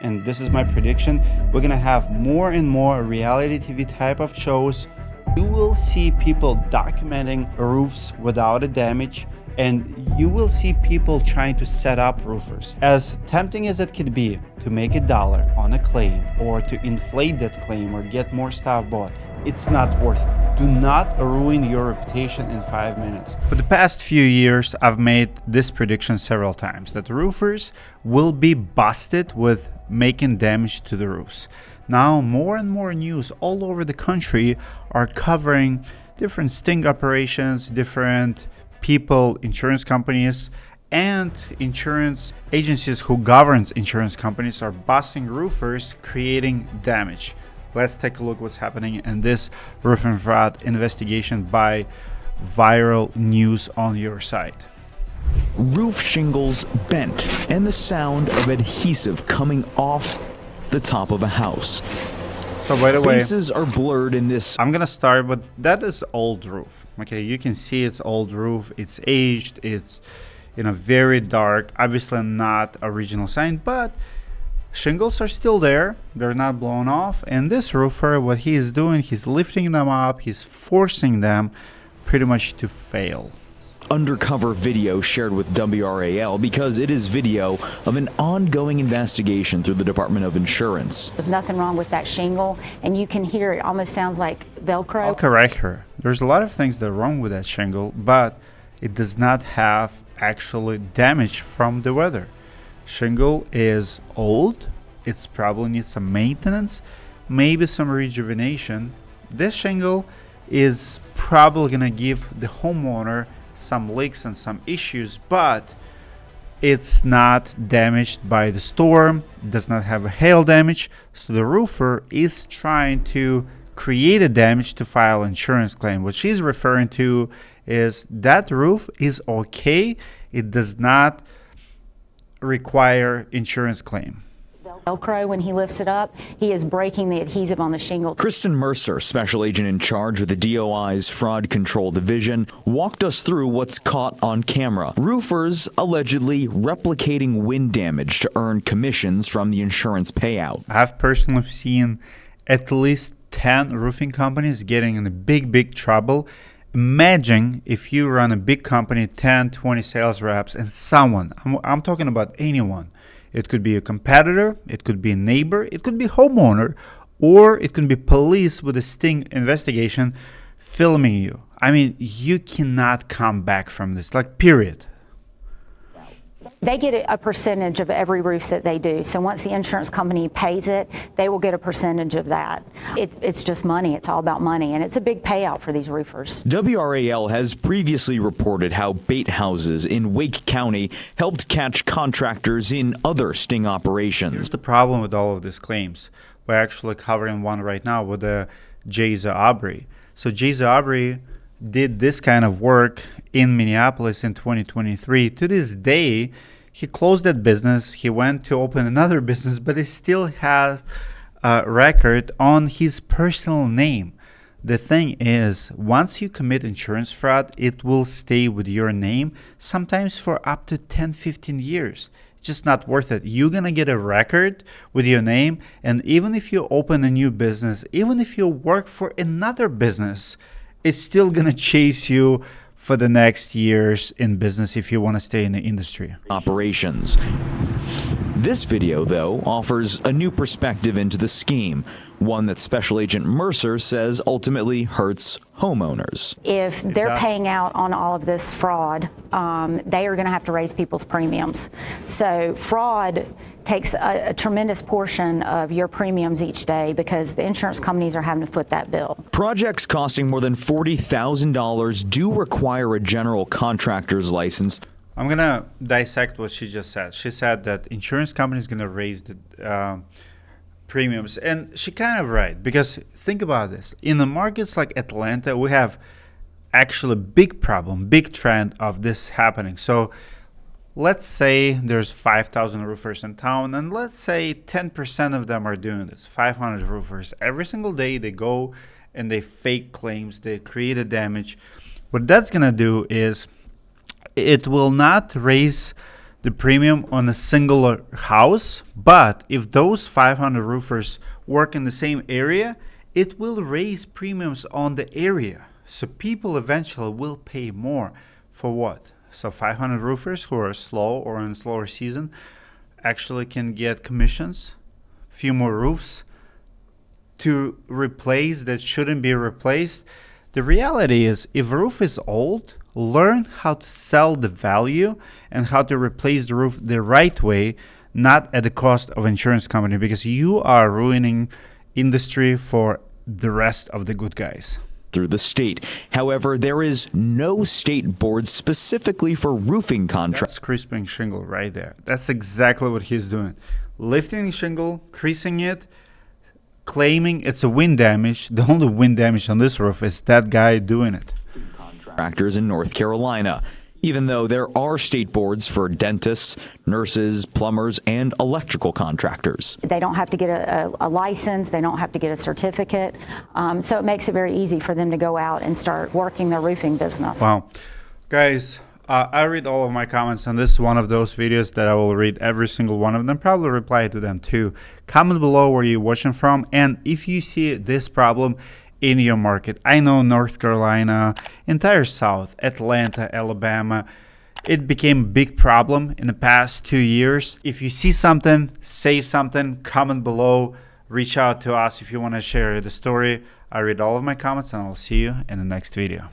and this is my prediction, we're gonna have more and more reality TV type of shows. You will see people documenting roofs without a damage, and you will see people trying to set up roofers. As tempting as it could be to make $1 on a claim or to inflate that claim or get more stuff bought, it's not worth it. Do not ruin your reputation in 5 minutes. For the past few years, I've made this prediction several times that roofers will be busted with making damage to the roofs. Now, more and more news all over the country are covering different sting operations, different people, insurance companies, and insurance agencies who governs insurance companies are busting roofers, creating damage. Let's take a look what's happening in this roofing fraud investigation by Viral News on your site. Roof shingles bent and the sound of adhesive coming off the top of a house. So by the way, faces are blurred in this. I'm gonna start with that is old roof. Okay, you can see it's old roof, it's aged, it's very dark, obviously not original sign, but shingles are still there, they're not blown off. And this roofer, what he is doing, he's lifting them up, he's forcing them pretty much to fail. Undercover video shared with WRAL because it is video of an ongoing investigation through the Department of Insurance. There's nothing wrong with that shingle, and you can hear it almost sounds like Velcro. I'll correct her. There's a lot of things that are wrong with that shingle, but it does not have actually damage from the weather. Shingle is old, it's probably needs some maintenance, maybe some rejuvenation. This shingle is probably gonna give the homeowner some leaks and some issues, but it's not damaged by the storm, does not have a hail damage, so the roofer is trying to create a damage to file insurance claim. What she's referring to is that roof is okay, it does not require insurance claim. Velcro, when he lifts it up, he is breaking the adhesive on the shingle. Kristen Mercer, special agent in charge with the DOI's Fraud Control Division, walked us through what's caught on camera. Roofers allegedly replicating wind damage to earn commissions from the insurance payout. I've personally seen at least 10 roofing companies getting in a big trouble. Imagine if you run a big company, 10, 20 sales reps, and someone, I'm talking about anyone. It could be a competitor, it could be a neighbor, it could be a homeowner, or it could be police with a sting investigation filming you. I mean, you cannot come back from this, like, period. They get a percentage of every roof that they do. So once the insurance company pays it, they will get a percentage of that. It's just money. It's all about money. And it's a big payout for these roofers. WRAL has previously reported how bait houses in Wake County helped catch contractors in other sting operations. Here's the problem with all of these claims. We're actually covering one right now with the Jason Aubrey. So Jason Aubrey did this kind of work in Minneapolis in 2023. To this day, he closed that business. He went to open another business, but he still has a record on his personal name. The thing is, once you commit insurance fraud, it will stay with your name, sometimes for up to 10, 15 years. It's just not worth it. You're going to get a record with your name, and even if you open a new business, even if you work for another business, it's still going to chase you for the next years in business if you want to stay in the industry. Operations. This video, though, offers a new perspective into the scheme, one that Special Agent Mercer says ultimately hurts homeowners. If they're paying out on all of this fraud, they are going to have to raise people's premiums. So fraud takes a tremendous portion of your premiums each day because the insurance companies are having to foot that bill. Projects costing more than $40,000 do require a general contractor's license. I'm going to dissect what she just said. She said that insurance company is going to raise the premiums. And she kind of right, because think about this. In the markets like Atlanta, we have actually a big problem, big trend of this happening. So let's say there's 5,000 roofers in town, and let's say 10% of them are doing this, 500 roofers. Every single day they go and they fake claims, they create a damage. What that's going to do is it will not raise the premium on a singular house, but if those 500 roofers work in the same area, it will raise premiums on the area. So people eventually will pay more for what? So 500 roofers who are slow or in slower season actually can get commissions, few more roofs to replace that shouldn't be replaced. The reality is, if a roof is old, learn how to sell the value and how to replace the roof the right way, not at the cost of insurance company, because you are ruining industry for the rest of the good guys. Through the state. However, there is no state board specifically for roofing contracts. That's crisping shingle right there. That's exactly what he's doing. Lifting shingle, creasing it, claiming it's a wind damage. The only wind damage on this roof is that guy doing it. Contractors in North Carolina, even though there are state boards for dentists, nurses, plumbers, and electrical contractors. They don't have to get a license. They don't have to get a certificate. So it makes it very easy for them to go out and start working their roofing business. Wow. Guys, I read all of my comments, and this is one of those videos that I will read every single one of them, probably reply to them too. Comment below where you're watching from, and if you see this problem in your market. I know North Carolina, entire South, Atlanta, Alabama, it became a big problem in the past 2 years. If you see something, say something, comment below, reach out to us if you want to share the story. I read all of my comments, and I'll see you in the next video.